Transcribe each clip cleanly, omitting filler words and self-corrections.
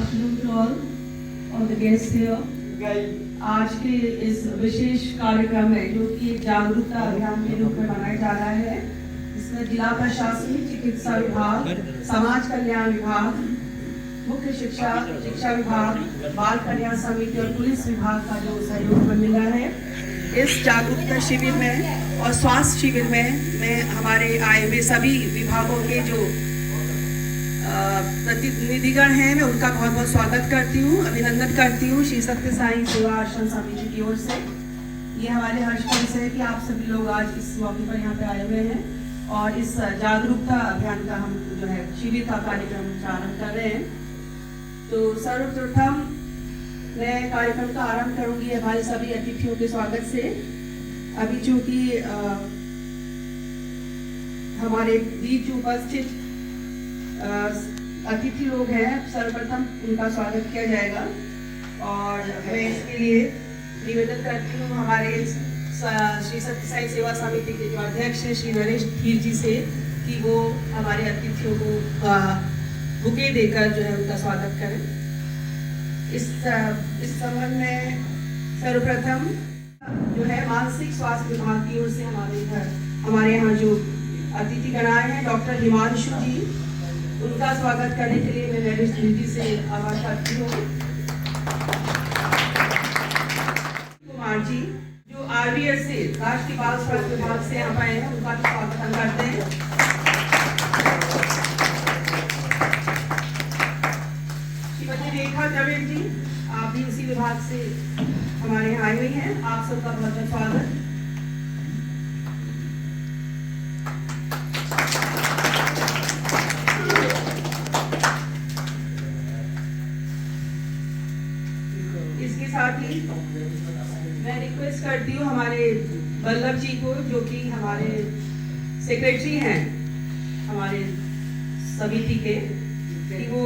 afternoon to all the guests here. आज के इस विशेष कार्यक्रम में जो कि एक जागरूकता अभियान के रूप में मनाया जा रहा है, इसमें जिला प्रशासन, चिकित्सा विभाग, समाज कल्याण विभाग, मुख्य शिक्षा विभाग, बाल कल्याण समिति और पुलिस विभाग का जो सहयोग मिला है। इस जागरूकता शिविर में और स्वास्थ्य शिविर में मैं हमारे आए हुए सभी विभागों के जो प्रतिनिधिगण हैं, मैं उनका बहुत बहुत स्वागत करती हूँ, अभिनंदन करती हूँ श्री सत्य साई सेवा आश्रम समिति की ओर से। ये हमारे हर्ष का है कि आप सभी लोग आज इस मौके पर यहाँ पे आए हुए हैं और इस जागरूकता अभियान का हम जो है शिविर का कार्यक्रम प्रारंभ कर रहे हैं। तो सर्वप्रथम मैं कार्यक्रम का आरंभ करूंगी हमारे सभी अतिथियों के स्वागत से। अभी चूंकि हमारे बीच उपस्थित अतिथि लोग हैं, सर्वप्रथम उनका स्वागत किया जाएगा और मैं इसके लिए निवेदन करती हूँ हमारे श्री सत्य साई सेवा समिति के जो अध्यक्ष हैं श्री नरेश धीर जी से कि वो हमारे अतिथियों को बुके देकर जो है उनका स्वागत करें। इस संबंध में सर्वप्रथम जो है मानसिक स्वास्थ्य विभाग की ओर से हमारे यहाँ जो अतिथि गणाए हैं डॉक्टर हिमांशु जी, उनका स्वागत करने के लिए मैं नरेश धीर जी से आवाज करती हूँ। कुमार जी जो RBS से राष्ट्रीय बाल स्वास्थ्य विभाग से यहाँ आए हैं, उनका स्वागत हम करते हैं। श्रीमती रेखा द्रविड़ जी, आप भी उसी विभाग से हमारे यहाँ आई हुई हैं, आप सबका बहुत बहुत स्वागत। इसके साथ ही मैं रिक्वेस्ट करती हूँ हमारे वल्लभ जी को, जो कि हमारे सेक्रेटरी हैं हमारे समिति के, कि वो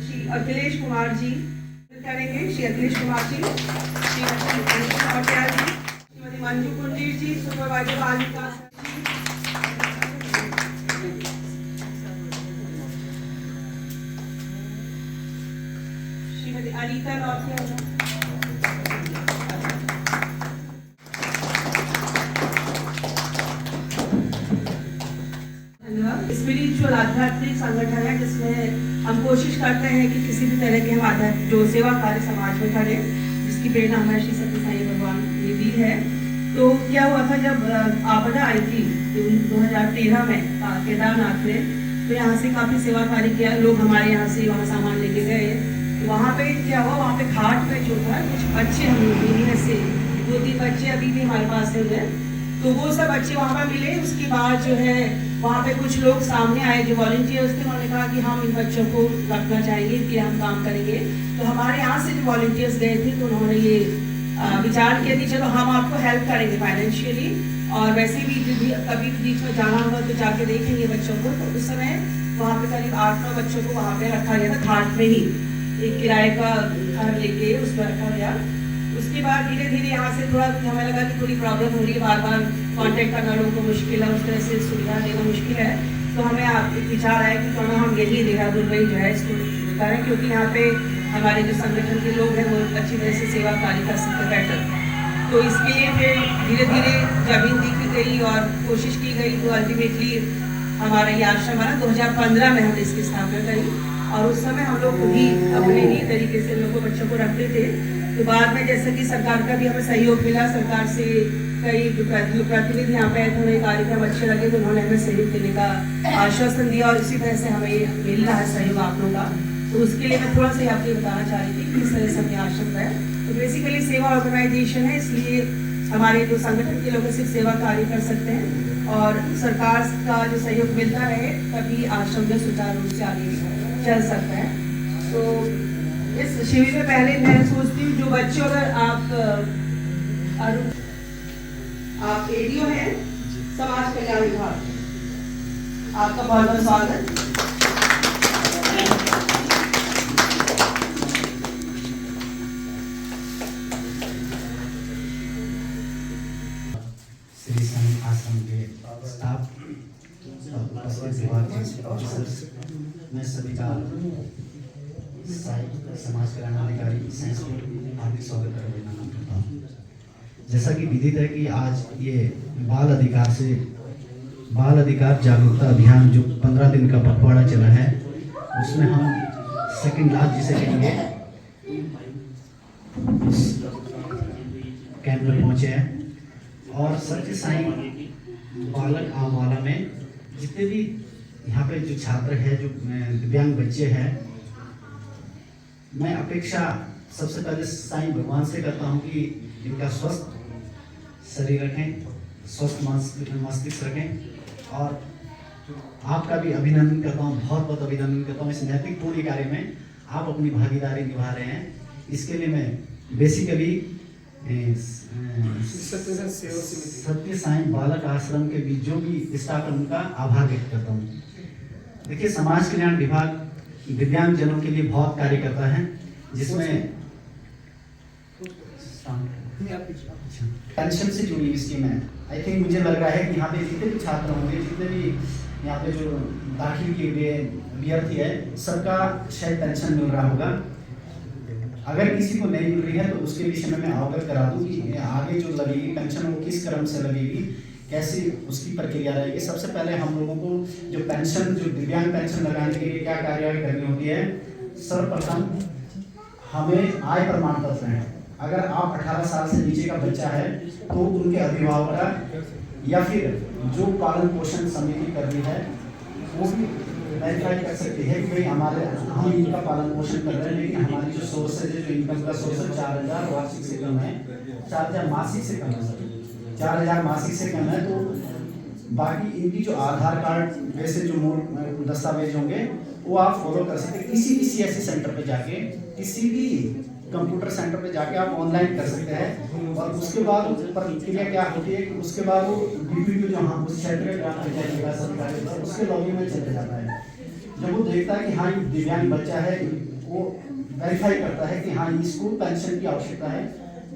श्री अखिलेश कुमार जी करेंगे। श्री अखिलेश कुमार जी, श्रीमती पटेल जी, श्रीमती मंजू कुंजीर जी, सुपरवाइजर बाल विकास, श्रीमती अनीता नौतिया, स्पिरिचुअल आध्यात्मिक संगठन है जिसमें हम कोशिश करते हैं कि किसी भी तरह के हम जो सेवा कार्य समाज में करें, जिसकी प्रेरणा हमें श्री सत्य साई भगवान ने दी है। तो क्या हुआ था जब आपदा आई थी 2013 में केदारनाथ में, तो यहाँ से काफी सेवा कार्य किया, लोग हमारे यहाँ से वहाँ सामान लेके गए। तो वहाँ पे क्या हुआ, वहाँ पे घाट पे जो था कुछ बच्चे हम लोग से 2-3 बच्चे अभी भी हमारे पास है, तो वो सब बच्चे वहाँ पर मिले। उसके बाद जो है वहाँ पे कुछ लोग सामने आए जो वॉलंटियर्स थे, उन्होंने कहा कि हम इन बच्चों को रखना चाहेंगे, कि हम काम करेंगे। तो हमारे यहाँ से जो वॉलंटियर्स गए थे, तो उन्होंने ये विचार किया कि चलो हम आपको हेल्प करेंगे फाइनेंशियली, और वैसे भी कभी बीच में जाना होगा तो जाके देखेंगे बच्चों को। तो उस समय वहाँ पे करीब 8-9 बच्चों को वहाँ पे रखा गया था, घाट में ही एक किराए का घर लेके उसमें रखा गया। उसके बाद धीरे धीरे यहाँ से थोड़ा हमें लगा कि थोड़ी प्रॉब्लम हो रही है, बार बार कांटेक्ट करना लोगों को मुश्किल है, उस तरह से सुविधा देना मुश्किल है। तो हमें एक विचार आया कि क्यों ना हम यही देहरादून में जो है इसको करें, क्योंकि यहाँ पे हमारे जो संगठन के लोग हैं वो अच्छी तरह से सेवा कार्य कर सकते बेटर। तो इसके लिए फिर धीरे धीरे जमीन देखी गई और कोशिश की गई, तो अल्टीमेटली हमारा ये आश्रम बना। 2015 में हमने इसकी स्थापना करी और उस समय हम लोग भी अपने ही तरीके से लोगों बच्चों को रखते थे। तो बाद में जैसे कि सरकार का भी हमें सहयोग मिला, सरकार से कई प्रतिनिधि यहाँ पे थोड़े कार्यक्रम अच्छे लगे तो उन्होंने हमें सहयोग देने का आश्वासन दिया, और इसी तरह से हमें मिल रहा है सहयोग आप लोगों का। तो उसके लिए मैं थोड़ा सा आपको बताना चाह रही थी कि इस तरह से हमें आश्रम है। तो बेसिकली सेवा ऑर्गेनाइजेशन है, इसलिए हमारे जो संगठन के लोग सिर्फ सेवा कार्य कर सकते हैं, और सरकार का जो सहयोग मिलता रहे तभी आश्रम जो सुचारू रूप से आगे चल सकता है। तो इस शिविर में पहले मैं सोचती हूँ जो बच्चों, अगर आप एडीओ हैं समाज कल्याण विभाग, आपका बहुत बहुत स्वागत। श्री साई आश्रम के स्टाफ, मैं सभी का समाज कल्याण अधिकारी साइंस को हार्दिक स्वागत करता हूँ। जैसा कि विदित है कि आज ये बाल अधिकार जागरूकता अभियान जो 15 दिन का पखवाड़ा चला है, उसमें हम सेकंड लास्ट जिसे कहेंगे कैंप में पहुंचे हैं और सत्य साई बालक आमवाला में जितने भी यहाँ पे जो छात्र है, जो दिव्यांग बच्चे हैं, मैं अपेक्षा सबसे पहले साईं भगवान से करता हूँ कि इनका स्वस्थ शरीर रखें, स्वस्थ मस्तिष्क रखें और आपका भी अभिनंदन करता हूँ, बहुत अभिनंदन करता हूँ इस नैतिकपूर्ण कार्य में आप अपनी भागीदारी निभा रहे हैं। इसके लिए मैं बेसिकली सत्य साईं बालक आश्रम के भी जो भी स्टाफ है उनका आभार व्यक्त करता हूँ। देखिए, समाज कल्याण विभाग दिव्यांग जनों के लिए बहुत कार्य करता है, जिसमें पेंशन से जुड़ी स्कीम है। आई थिंक मुझे लग रहा है कि यहाँ पे जितने भी छात्र होंगे, जितने भी यहाँ पे जो दाखिल किए हुए अभ्यर्थी है, सबका शायद पेंशन मिल रहा होगा। अगर किसी को नहीं मिल रही है तो उसके विषय में मैं अवगत करा दूँ कि आगे जो लगेगी पेंशन वो किस क्रम से लगेगी, कैसी उसकी प्रक्रिया रहेगी। सबसे पहले हम लोगों को जो पेंशन, जो दिव्यांग पेंशन लगाने के लिए क्या कार्यवाही करनी होती है, सर्वप्रथम हमें आय प्रमाण पत्र है। अगर आप 18 साल से नीचे का बच्चा है तो उनके अभिभावक का या फिर जो पालन पोषण समिति कर रही है वो भी वेरीफाई कर सकती है कि भाई हम इनका पालन पोषण कर रहे हैं, लेकिन हमारी जो सोर्सेज है, जो इनकम का सोर्स है 4000 वार्षिक से कम है, 4000 मासिक से कम है, 4000 मासिक से कम है। तो बाकी इनकी जो आधार कार्ड वैसे जो मूल दस्तावेज होंगे वो आप फॉलो कर सकते हैं। किसी भी CSC सेंटर पे जाके, किसी भी कंप्यूटर सेंटर पे जाके आप ऑनलाइन कर सकते हैं। और उसके बाद प्रक्रिया क्या होती है कि उसके बाद वो DPD जो हम उस क्षेत्र में काम करते हैं उसके लॉगिन में चले जाता है। जब वो देखता है कि हाँ ये दिव्यांग बच्चा है, वो वेरीफाई करता है कि हाँ इसको पेंशन की आवश्यकता है,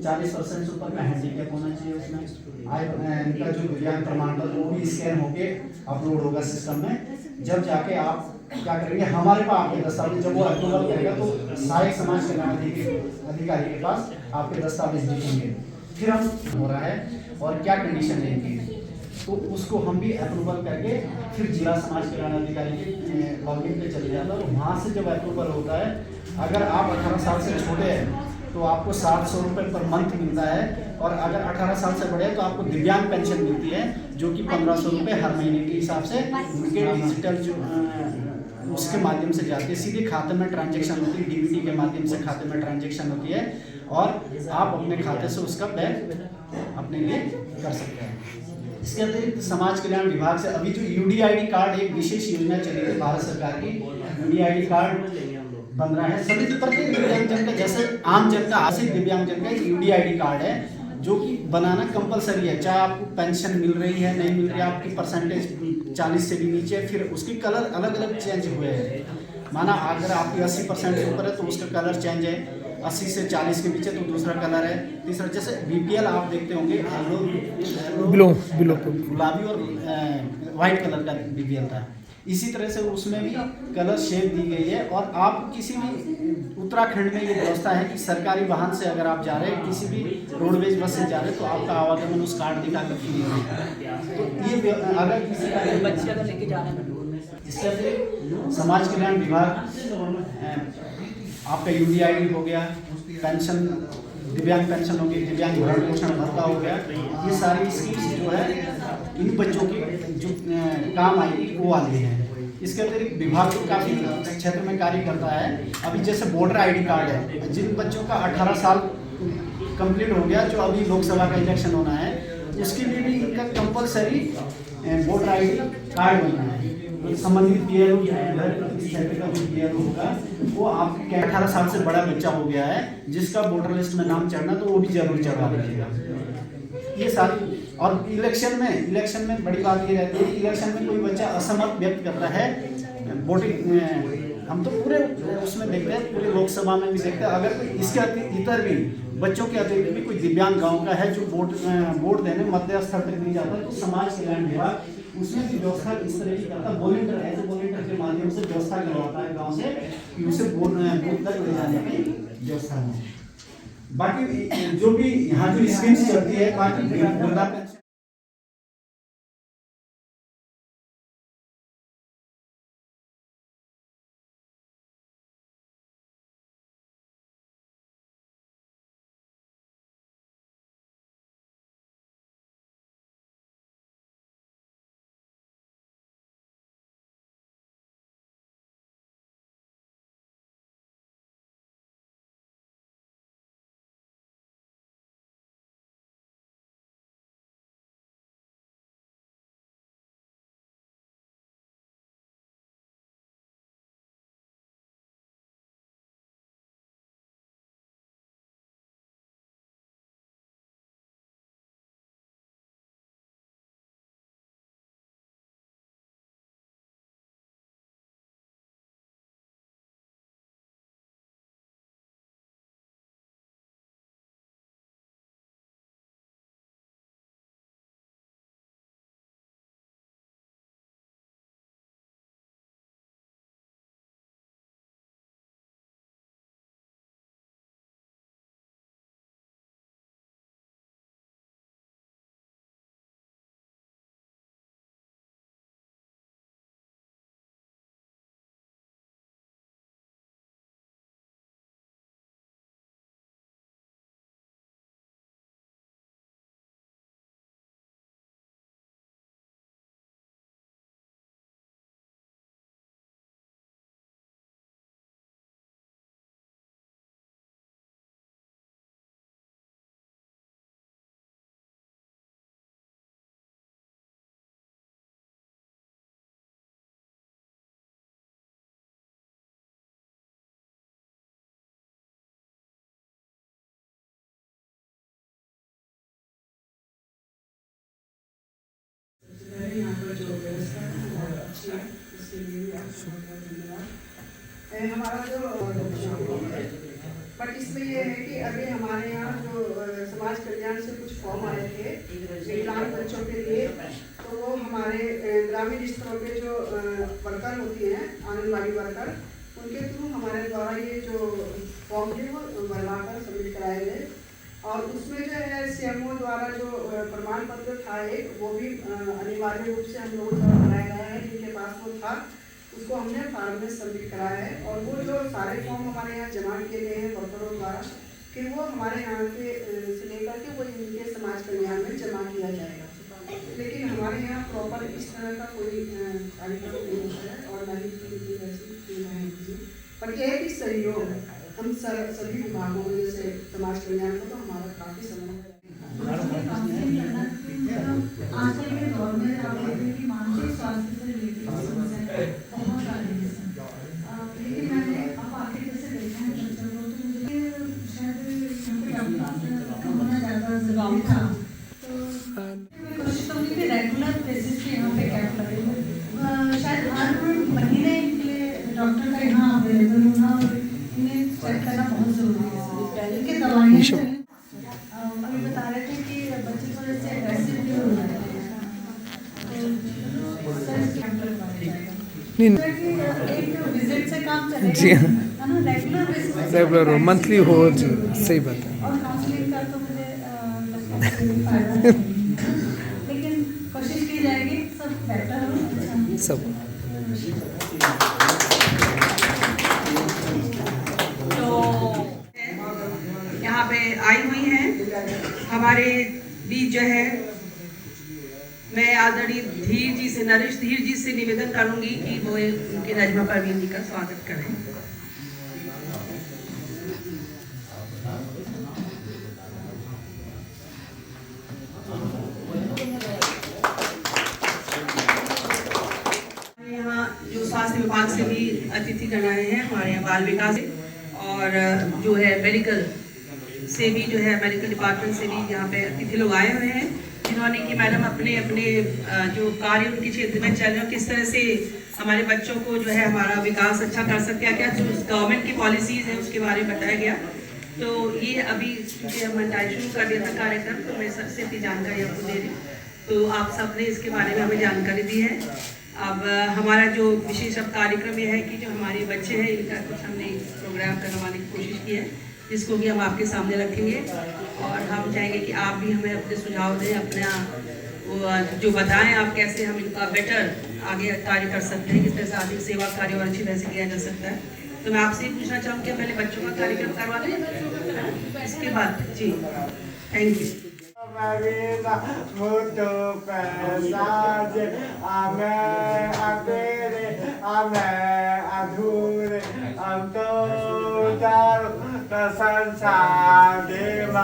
40% से ऊपर का हैंडीकैप होना चाहिए, उसमें इनका जो दिव्यांग प्रमाण पत्र वो भी स्कैन होके अपलोड होगा सिस्टम में। जब जाके आप क्या करेंगे, हमारे पास आपके दस्तावेज जब वो अप्रूवल करेगा तो सहायक समाज कल्याण अधिकारी के पास आपके दस्तावेज दिखेंगे। फिर हम हो रहा है और क्या कंडीशन लेंगे तो उसको हम भी अप्रूवल करके फिर जिला समाज कल्याण अधिकारी के लॉगिन पे चले जाता है और वहाँ से जब अप्रूवल होता है, अगर आप 18 साल से छोटे हैं तो आपको 700 रुपये पर मंथ मिलता है, और अगर 18 साल से बड़े हैं तो आपको दिव्यांग पेंशन मिलती है जो कि 1500 रुपये हर महीने के हिसाब से उनके डिजिटल जो उसके माध्यम से जाती है, सीधे खाते में ट्रांजैक्शन होती है, DBT के माध्यम से खाते में ट्रांजैक्शन होती है और आप अपने खाते से उसका व्यय अपने लिए कर सकते हैं। इसके अतिरिक्त समाज कल्याण विभाग से अभी जो UDID कार्ड एक विशेष योजना चली है भारत सरकार की, UDID कार्ड बन रहा है सभी प्रत्येक दिव्यांगजन का, जैसे आम जन का आशिक दिव्यांगजन का एक UDID कार्ड है जो कि बनाना कंपलसरी है। चाहे आपको पेंशन मिल रही है नहीं मिल रही है, आपकी परसेंटेज 40 से भी नीचे है, फिर उसके कलर अलग अलग चेंज हुए हैं। माना अगर आपकी 80% से ऊपर है तो उसका कलर चेंज है, 80 से 40 के नीचे तो दूसरा कलर है, तीसरा जैसे BPL आप देखते होंगे गुलाबी और वाइट कलर का BPL था। इसी तरह से उसमें भी कलर शेड दी गई है। और आप किसी भी उत्तराखंड में ये व्यवस्था है कि सरकारी वाहन से अगर आप जा रहे हैं, किसी भी रोडवेज बस से जा रहे हैं तो आपका आवागमन उस कार्ड दिखा कर फ्री है। तो ये अगर किसी का बच्चे अगर लेके जा रहे हैं, इसके अतिरिक्त समाज कल्याण विभाग आपका UDID हो गया, पेंशन दिव्यांग पेंशन हो गई, दिव्यांग भरण पोषण भत्ता हो गया, ये सारी स्कीम्स जो है इन बच्चों के जो काम आएगी वो वाली है। इसके अतिरिक्त विभाग तो काफ़ी क्षेत्र में कार्य करता है। अभी जैसे वोटर ID कार्ड है, जिन बच्चों का 18 साल कंप्लीट हो गया, जो अभी लोकसभा का इलेक्शन होना है, उसके लिए भी इनका कंपलसरी वोटर ID कार्ड बनना है। संबंधित BLO क्षेत्र का जो BLO होगा वो आपके 18 साल से बड़ा बच्चा हो गया है जिसका वोटर लिस्ट में नाम चढ़ना, तो वो भी जरूर चढ़ा दीजिएगा। ये सारी और इलेक्शन में बड़ी बात ये रहती है कि इलेक्शन में कोई बच्चा असमर्थ व्यक्त करता है वोटिंग, हम तो पूरे उसमें देखते हैं, पूरे लोकसभा में भी देखते हैं। अगर कोई इसके इतर भी बच्चों के अतिरिक्त भी कोई दिव्यांग गांव का है जो वोट देने मध्य स्थल तक नहीं जाता, तो समाज कल्याण विभाग उसमें भी व्यवस्था इस तरह की करता, वॉलंटियर एज ए वॉलंटियर के माध्यम से व्यवस्था करवाता है गांव से कि उसे बूथ तक ले जाने की व्यवस्था हो। बाकी जो भी यहाँ जो स्कीम्स चलती है, बाकी वृद्धा पेंशन यहाँ पर जो व्यवस्था है बहुत अच्छी है, इसके लिए भी आपको बहुत बहुत धन्यवाद। हमारा जो बट इसमें ये है कि अभी हमारे यहाँ जो समाज कल्याण से कुछ फॉर्म आए थे विकलांग बच्चों के लिए, तो वो हमारे ग्रामीण स्तरों पे जो वर्कर होती हैं आंगनबाड़ी वर्कर, उनके थ्रू हमारे द्वारा ये जो फॉर्म थे वो भरवाकर सबमिट कराए गए। और उसमें जो है CMO द्वारा जो प्रमाण पत्र था एक, वो भी अनिवार्य रूप से हम लोगों द्वारा बनाया गया है, जिनके पास वो था उसको हमने फार्म में सबमिट कराया है। और वो जो सारे फॉर्म हमारे यहाँ जमा किए गए हैं वर्करों द्वारा, फिर वो हमारे यहाँ के से लेकर के वो इनके समाज कल्याण में जमा किया जाएगा। लेकिन हमारे यहाँ प्रॉपर इस तरह का कोई कार्यक्रम नहीं होता है और न ही वैसी सुविधाएं होती है। पर यह है कि सहयोग हम सभी विभागों में जैसे समाज कल्याण को तो हमारा काफी समन्वय आजकल के दौर में आप देखते हैं कि मानसिक स्वास्थ्य से रिलेटेड समस्याएं बहुत आ रही हैं, लेकिन मैंने अब आगे जैसे देखा है बच्चों को, तो मुझे शायद होना ज़्यादा जरूरी था। तो मैं कोशिश करूँगी कि रेगुलर बेसिस पे यहाँ पे कैंप लगे, शायद हर महीने के लिए डॉक्टर का यहाँ अवेलेबल होना और इन्हें चेक करना बहुत ज़रूरी है। इनके दवाइयाँ अभी बता रहे थे कि बच्चे थोड़े से एग्रेसिव भी हो जाते हैं, एक विजिट से काम चलेगा जी हाँ, है ना, रेगुलर हो, मंथली हो जी, सही बात है। और काउंसलिंग का तो मुझे लगता है कोई फायदा नहीं है। लेकिन कोशिश की जाएगी सब बेटर हो, अच्छा सब यहाँ पे आई हुई हैं हमारे बीच जो है। मैं आदरणीय धीर जी से, नरेश धीर जी से निवेदन करूंगी कि वो उनकी नजमा परवीन जी का स्वागत करें। यहाँ जो स्वास्थ्य विभाग से भी अतिथिगण आए हैं, हमारे यहाँ बाल विकास और जो है मेडिकल से भी जो है मेडिकल डिपार्टमेंट से भी यहाँ पे अतिथि लोग आए हुए हैं, जिन्होंने कि मैडम अपने अपने जो कार्य उनके क्षेत्र में चल रहे हैं, किस तरह से हमारे बच्चों को जो है हमारा विकास अच्छा कर सकते हैं, क्या जो गवर्नमेंट की पॉलिसीज़ हैं उसके बारे में बताया गया। तो ये अभी क्योंकि हमने शुरू कर दिया था कार्यक्रम, तो मैं सबसे अपनी जानकारी आपको दे रही हूँ। तो आप सबने इसके बारे में हमें जानकारी दी है। अब हमारा जो विशेष अब कार्यक्रम ये है कि जो हमारे बच्चे हैं इनका कुछ हमने प्रोग्राम करवाने की कोशिश की है, जिसको कि हम आपके सामने रखेंगे और हम चाहेंगे कि आप भी हमें अपने सुझाव दें, अपना वो जो बताएं आप कैसे हम इनका बेटर आगे कार्य कर सकते हैं, किस तरह से आगे सेवा कार्य और अच्छी तरह से किया जा सकता है। तो मैं आपसे ये पूछना चाहूँगी कि पहले बच्चों का कार्यक्रम करवा दें, इसके बाद जी thank you. Marina, muito pesade, amém, abere, amém, adure, antodaro, sansadema,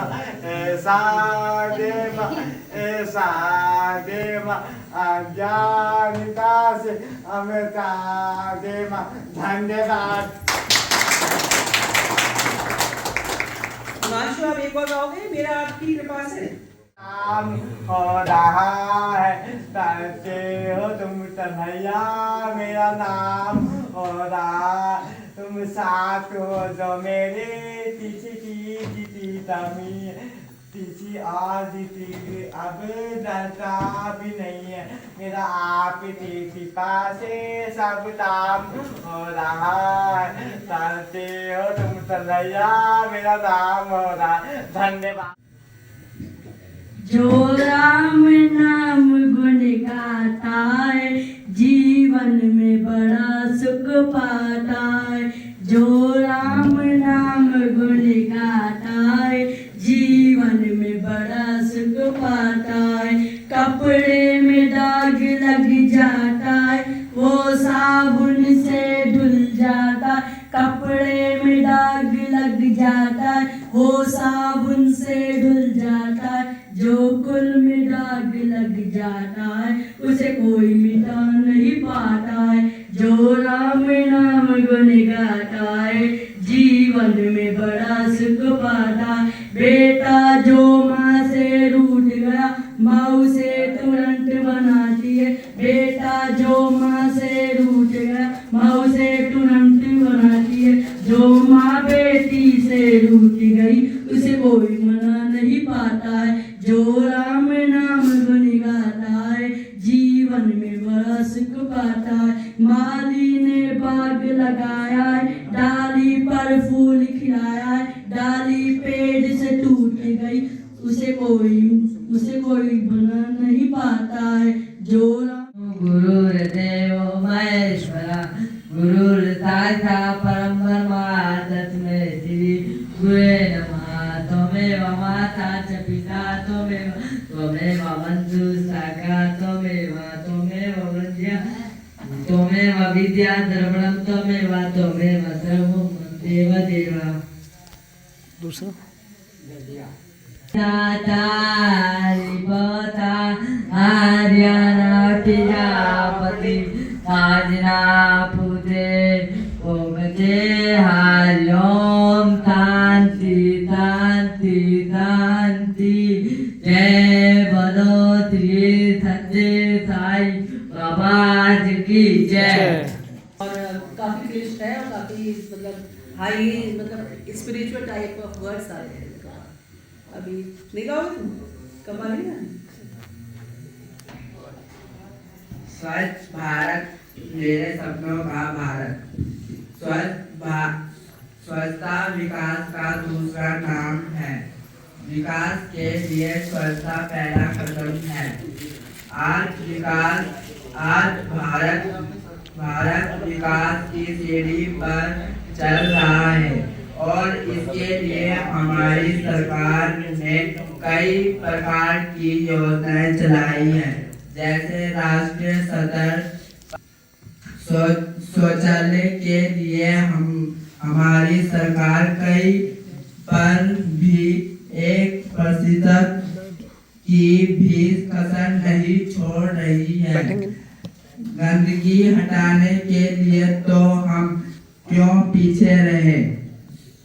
esadema, ajanitase, ametadema, धन्यवाद। हिमांशु आप एक बार गाओगे मेरा आपकी कृपा से? नाम हो रहा है करते हो तुम तन्हैया, मेरा नाम हो रहा, तुम साथ हो जो मेरे तीसी की तमी तीसी आज तीसी अब डरता भी नहीं है, मेरा आप तीसी पासे सब काम हो रहा है, करते हो तुम तन्हैया, मेरा नाम हो रहा। धन्यवाद। जो राम नाम गुण गाता है जीवन में बड़ा सुख पाता है, जो राम नाम गुण गाता है जीवन में बड़ा सुख पाता है। कपड़े में दाग लग जाता है वो साबुन से धुल जाता है, कपड़े में दाग लग जाता है वो साबुन से धुल जाता है, जो कुल में दाग लग जाता है उसे कोई मिटा नहीं पाता है, जो राम नाम गुण गाता है जीवन में बड़ा सुख पाता है। बेटा जो माँ से रूठ गया माँ उसे तुरंत बनाती है, बेटा जो माँ से रूठ गया माँ उसे तुरंत बनाती है, जो माँ बेटी से रूठ गई उसे कोई मना नहीं पाता है, जो राम नाम गुण गाता है जीवन में बड़ा सुख पाता है। माली ने बाग लगाया है डाली पर फूल खिलाया है, डाली पेड़ से टूट गई उसे कोई बना नहीं पाता है, जो गुरुर्देव महेश्वरा गुरुर्साक्षात् परम ब्रह्म तस्मै श्री गुरवे नमः। त्वमेव माता च पिता त्वमेव बन्धुः सखा त्वमेव विद्या द्रविणं त्वमेव सर्वं देव। दूसरा प्रजापति आजना पूजे ओम जय हरि ओम शांति शांति शांति। जय बोलो श्री सच्चे साई बाबा जी की जय। और काफ़ी क्लिष्ट है और काफ़ी मतलब हाई मतलब स्पिरिचुअल टाइप ऑफ वर्ड्स आ रहे हैं। अभी नहीं गाओगे तुम? कब आ रही है? स्वच्छ भारत मेरे सपनों का भारत। स्वच्छता विकास का दूसरा नाम है। विकास के लिए स्वच्छता पहला कदम है। आज भारत विकास की सीढ़ी पर चल रहा है और इसके लिए हमारी सरकार ने कई प्रकार की योजनाएं चलाई हैं, जैसे राष्ट्रीय सदर शौचालय के लिए हमारी सरकार कई पर भी 1% की भी कसर नहीं छोड़ रही है। गंदगी हटाने के लिए तो हम क्यों पीछे रहे।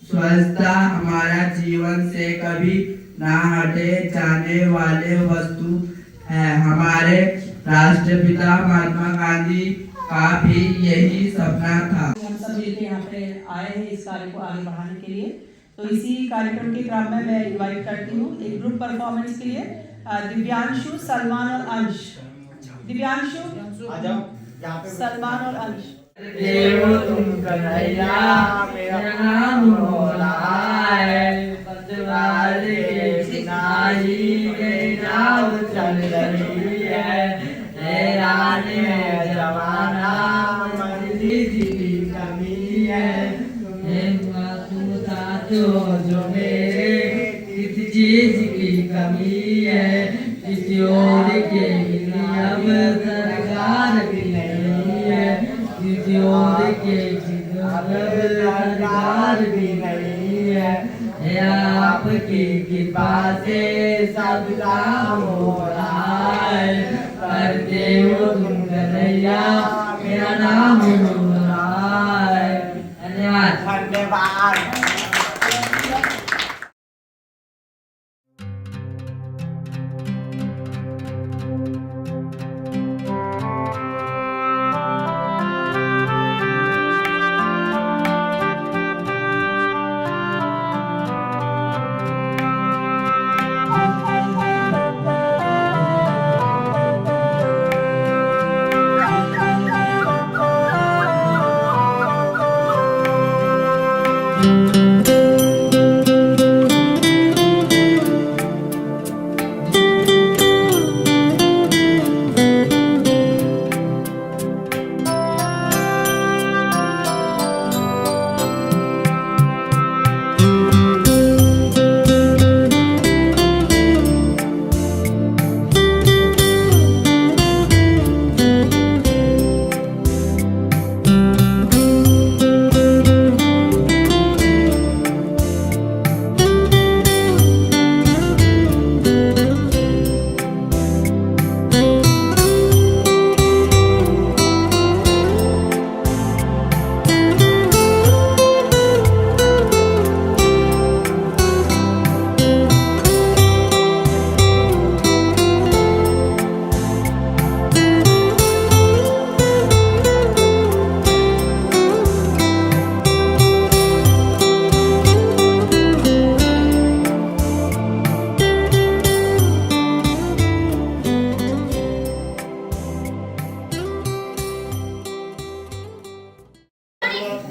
स्वच्छता हमारा जीवन से कभी ना हटे जाने वाले वस्तु है। हमारे राष्ट्रपिता महात्मा गांधी का भी यही सपना था। हम सब मिलकर यहाँ पे आए हैं इस कार्य को आगे बढ़ाने के लिए। तो इसी कार्यक्रम के क्रम में मैं इनवाइट करती हूँ एक ग्रुप परफॉर्मेंस के लिए दिव्यांशु, सलमान और अंश। दिव्यांशु, आ जाओ यहाँ पे। सलमान और अंश। देव तुम कन्हैया मेरा नाम हो रहा है, पतवार के किनारे गई नाव चल रही है, हैरान है जमाना मंदिर की कमी है, तुम साथ हो जो मेरे किस चीज की कमी है, किसी और के लिए अब सरकार भी नहीं है, किसी और के सरकार भी नहीं है, आपकी कृपा से सब काम हो रहा है, करते हो तुम कन्हैया मेरा नाम हो रहा है। धन्यवाद। धन्यवाद।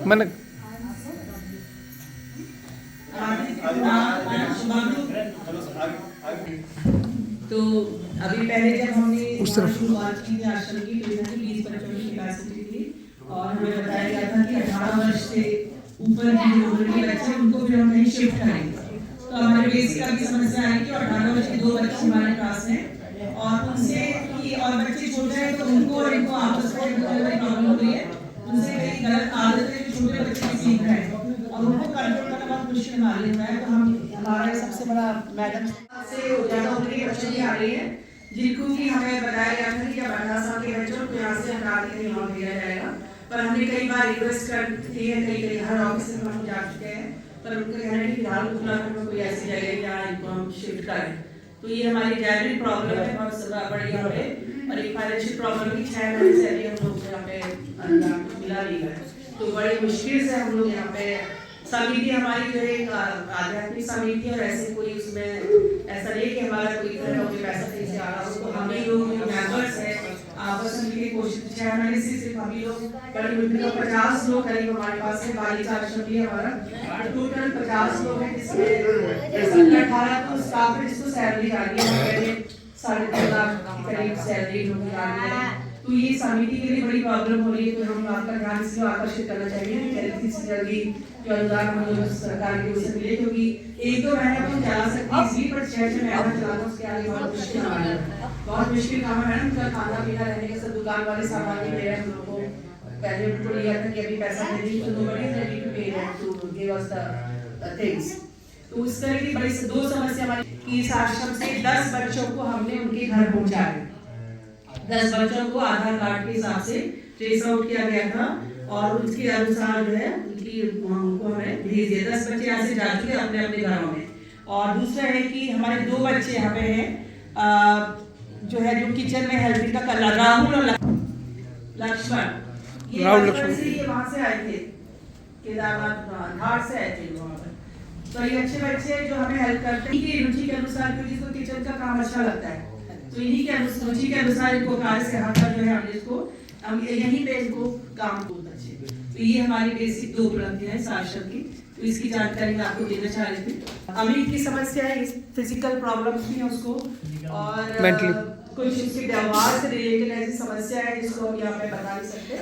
मैंने तो अभी पहले जब हमने उस तरफ। शुरुआत की थी आश्रम की, तो इधर 20 बच्चों की कैपेसिटी थी और हमें बताया गया था कि 18 वर्ष से ऊपर की जो उम्र के बच्चे उनको फिर हम कहीं शिफ्ट करेंगे। तो हमारे बेसिक अभी समस्या आई कि 18 वर्ष के 2 बच्चे हमारे पास हैं और उनसे कि और बच्चे छोटे हैं तो उनको और इनको आपस में प्रॉब्लम हो रही है, उनसे कई गलत आदतें जो छोटे बच्चे सीख रहे हैं और उनको कंट्रोल करना बहुत मुश्किल मालूम है। तो हमारा सबसे बड़ा मैडम से ज़्यादा उम्र के बच्चे भी आ रही है जिनको कि हमें बताया गया था कि जब 18 साल के बच्चों को यहाँ से हटा के यहाँ भेजा जाएगा, पर हमने कई बार रिक्वेस्ट कर दी है, कई हर ऑफिस में हम जा चुके हैं, पर उनका कहना है कि फिलहाल उत्तराखंड में कोई ऐसी जगह है जहाँ इनको हम शिफ्ट करें। तो ये हमारी जेनरिक प्रॉब्लम है बहुत बड़ी यहाँ पे, और एक फाइनेंशियल प्रॉब्लम की 6 महीने से अभी हम लोग यहाँ पे मिला नहीं है, तो बड़ी मुश्किल से हम लोग यहाँ पे समिति हमारी जो है एक आध्यात्मिक समिति और ऐसे कोई उसमें ऐसा नहीं कि हमारा कोई तरह का पैसा कहीं से आ रहा हो, तो हम ही लोग जो मेंबर्स हैं आपस में मिलकर कोशिश 6 महीने से सिर्फ हम ही लोग बड़ी मुश्किल 50 लोग करीब हमारे पास है, बालिका आश्रम भी हमारा टोटल 50 लोग हैं जिसमें 18 तो स्टाफ है जिसको सैलरी आ रही है, पहले 3.5 लाख के करीब सैलरी लोग आ रही है। तो ये समिति के लिए बड़ी प्रॉब्लम हो रही है, तो हम आपका ध्यान इसलिए आकर्षित करना चाहिए जल्दी से जल्दी जो अनुदान हम लोग सरकार की ओर से मिले, क्योंकि 1-2 महीना तो चला सकती है इसी, पर 6-6 महीना चलाना उसके आगे बहुत मुश्किल काम है, बहुत मुश्किल काम है। उनका खाना पीना रहने के सब दुकान वाले सामान भी दे रहे हैं हम लोग को, पहले उनको लिया था कि अभी पैसा दे दीजिए तो nobody is ready to pay that to give us the things. तो उस तरह की बड़ी 2 समस्या हमारी कि इस आश्रम से 10 बच्चों को हमने उनके घर पहुंचाया, 10 बच्चों को आधार कार्ड के हिसाब से ट्रेस आउट किया गया था और उसके अनुसार जो है उनको हमें भेज दिया। 10 बच्चे यहाँ से जा चुके अपने अपने घरों में। और दूसरा है कि हमारे 2 बच्चे यहाँ पे हैं जो है जो किचन में हेल्पिंग का कर राहुल और लक्ष्मण, ये वहाँ से आए थे केदारनाथ घाट से आए थे वहाँ पर, तो ये अच्छे बच्चे जो हमें हेल्प करते हैं इनकी रुचि के अनुसार, क्योंकि जिसको किचन का काम अच्छा लगता है तो इन्हीं के रुचि के अनुसार इनको कार्य से हटकर जो है हमने इसको हम यहीं पे इनको काम बहुत अच्छे। तो ये हमारी बेसिक 2 उपलब्धियां हैं साक्षर की, तो इसकी जानकारी मैं आपको देना चाह रही थी। अमित की समस्या है, फिजिकल प्रॉब्लम्स भी है उसको और Mentally. कुछ उसके व्यवहार से रिलेटेड ऐसी समस्या है जिसको हम यहाँ पे बता नहीं सकते,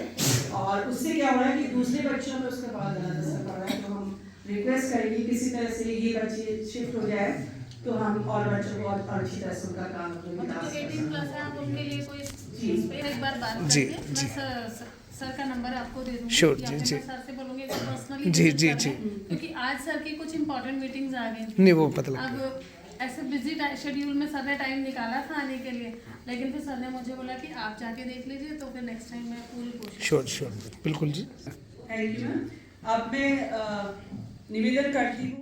और उससे क्या हो रहा है कि दूसरे बच्चों में उसका बहुत गलत असर पड़ रहा है। तो हम रिक्वेस्ट करेंगे किसी तरह से ये बच्चे शिफ्ट हो जाए तो हम और बच्चों को और अच्छी तरह से उनका काम मतलब 18+ है, आप उनके लिए कोई जी। उस पे एक बार बात जी, करके जी। मैं सर का नंबर आपको दे दूंगी। Sure, या जी, फिर जी। मैं सर से बोलूंगी कि पर्सनली जी, जी, जी। क्योंकि आज सर की कुछ इंपॉर्टेंट मीटिंग्स आ गई। नहीं वो पता लगा। अब ऐसे बिजी शेड्यूल में सर ने टाइम निकाला था आने के लिए, लेकिन फिर सर ने मुझे बोला कि आप जाके देख लीजिए, तो फिर नेक्स्ट टाइम मैं पूरी कोशिश। श्योर बिल्कुल जी। Thank you ma'am. अब मैं निवेदन करती हूँ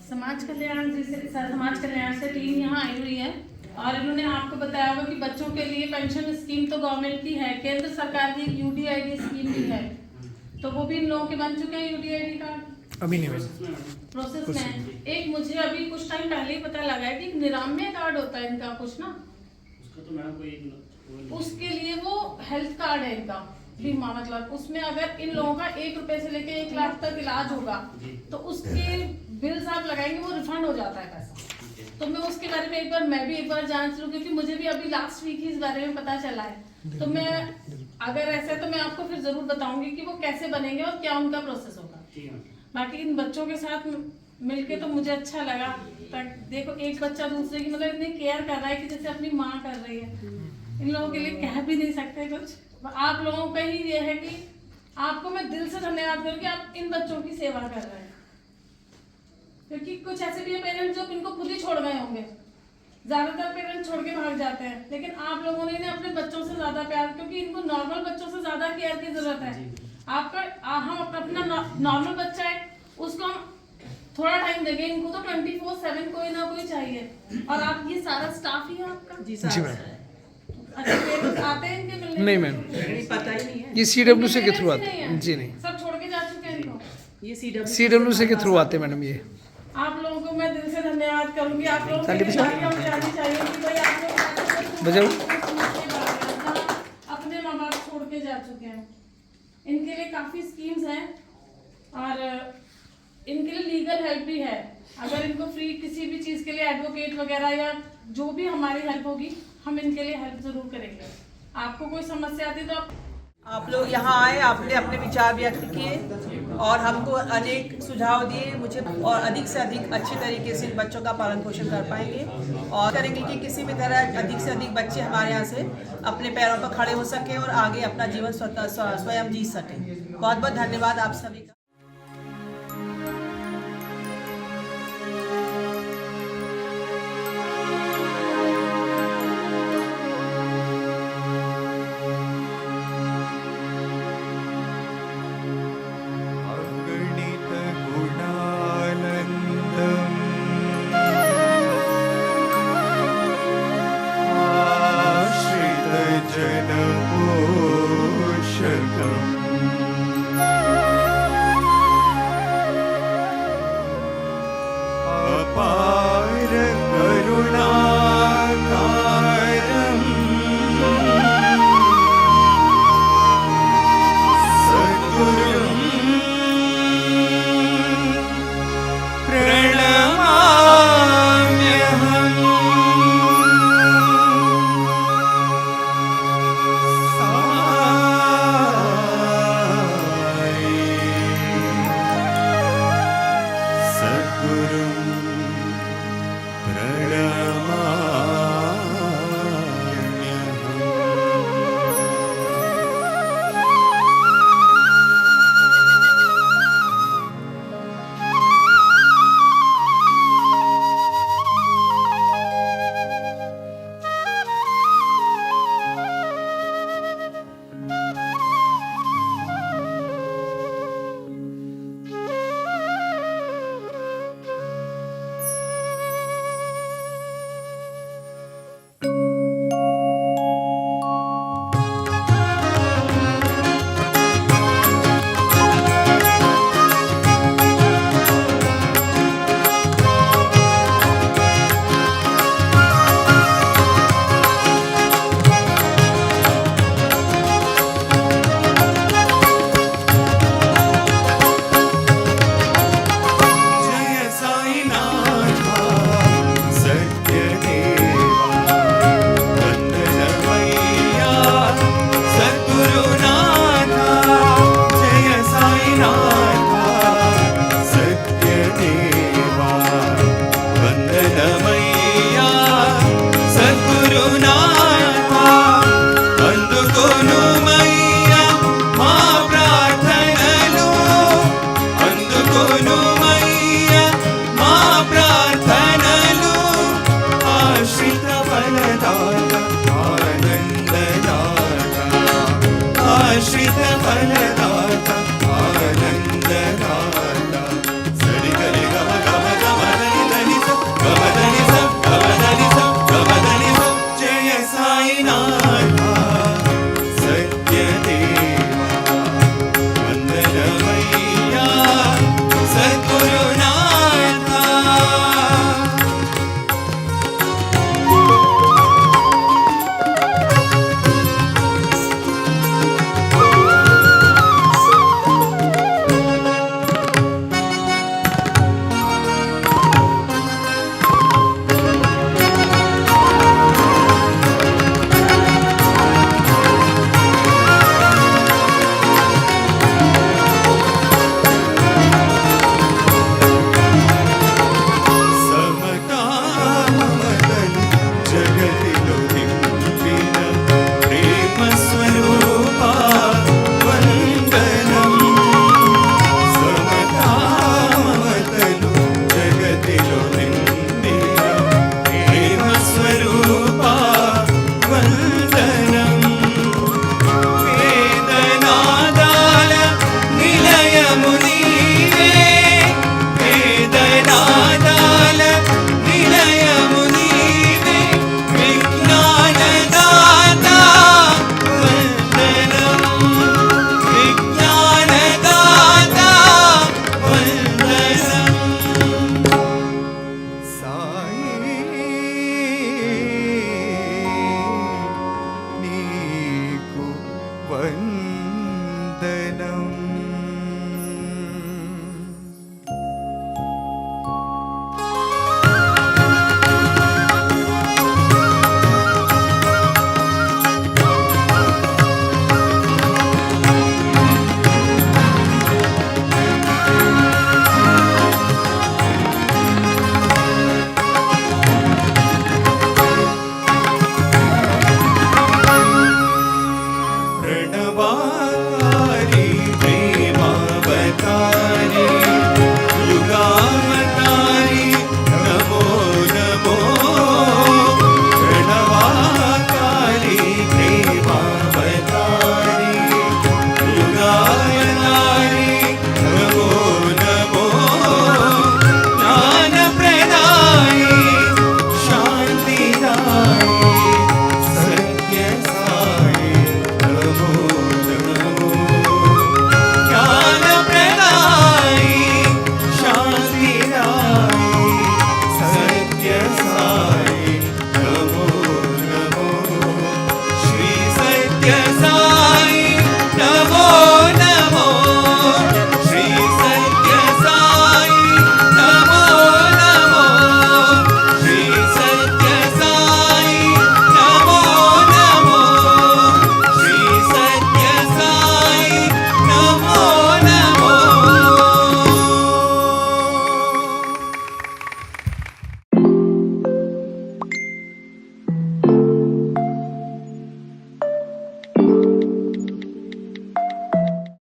समाज कल्याण से टीम यहाँ आई हुई है और इन्होंने आपको बताया होगा कि बच्चों के लिए पेंशन स्कीम तो गवर्नमेंट की है, केंद्र सरकार की यूडीआईडी स्कीम भी है, तो वो भी इन लोगों के बन चुके हैं यूडीआईडी कार्ड। अभी नहीं बनी। प्रोसेस में है। एक मुझे अभी कुछ टाइम पहले ही पता लगा है कि निरामय कार्ड होता है इनका कुछ ना, उसके लिए वो हेल्थ कार्ड है इनका बीमा, मतलब उसमें अगर इन लोगों का 1 रुपए से लेके 1 लाख तक इलाज होगा तो उसके बिल्स आप लगाएंगे वो रिफंड हो जाता है पैसा। तो मैं उसके बारे में मैं भी एक बार जांच लूं, क्योंकि मुझे भी अभी लास्ट वीक ही इस बारे में पता चला है। तो मैं अगर ऐसा है तो मैं आपको फिर जरूर बताऊंगी कि वो कैसे बनेंगे और क्या उनका प्रोसेस होगा। बाकी इन बच्चों के साथ मिलके तो मुझे अच्छा लगा। देखो एक बच्चा दूसरे की मतलब इतनी केयर कर रहा है कि जैसे अपनी माँ कर रही है। इन लोगों के लिए कह भी नहीं सकते कुछ। आप लोगों का ही ये है कि आपको मैं दिल से धन्यवाद करूँ कि आप इन बच्चों की सेवा कर रहे हैं, क्योंकि कुछ ऐसे भी है पेरेंट्स जो इनको खुद ही छोड़ गए होंगे। ज्यादातर पेरेंट्स छोड़ के भाग जाते हैं, लेकिन आप लोगों ने अपने बच्चों से ज्यादा प्यार, क्योंकि इनको नॉर्मल बच्चों से ज्यादा केयर की जरूरत है। आपका हम अपना नॉर्मल बच्चा है उसको हम थोड़ा टाइम देंगे, इनको तो 24/7 कोई ना कोई चाहिए। और आप ये सारा स्टाफ ही है आपका? जी जी मैम। अच्छा, पेरेंट्स आते हैं इनके मिलने? नहीं मैम, पता ही नहीं है। ये CWC के थ्रू पेरेंट्स आते ही हैं। हैं? जी नहीं, सब छोड़ के जा चुके हैं इनको? ये CWC के थ्रू आते हैं मैडम ये। आप लोगों को मैं दिल से धन्यवाद करूंगी। आप लोगों ताली की बजाओ। तालियां बजानी चाहिए कि भाई आप लोग बजाओ। अपने माँ बाप छोड़ के जा चुके हैं। इनके लिए काफी स्कीम्स हैं और इनके लिए लीगल हेल्प भी है। अगर इनको फ्री किसी भी चीज के लिए एडवोकेट वगैरह या जो भी हमारी हेल्प होगी हम इनके लिए हेल्प जरूर करेंगे। आपको कोई समस्या आती तो आप लोग यहाँ आए, आपने अपने विचार व्यक्त किए और हमको अनेक सुझाव दिए। मुझे और अधिक से अधिक अच्छे तरीके से बच्चों का पालन पोषण कर पाएंगे और करेंगे कि किसी भी तरह अधिक से अधिक बच्चे हमारे यहाँ से अपने पैरों पर खड़े हो सके और आगे अपना जीवन स्वयं जी सकें। बहुत बहुत धन्यवाद आप सभी का। अगणित गुणानन्दम् आश्रित जनपोषकम् कैसा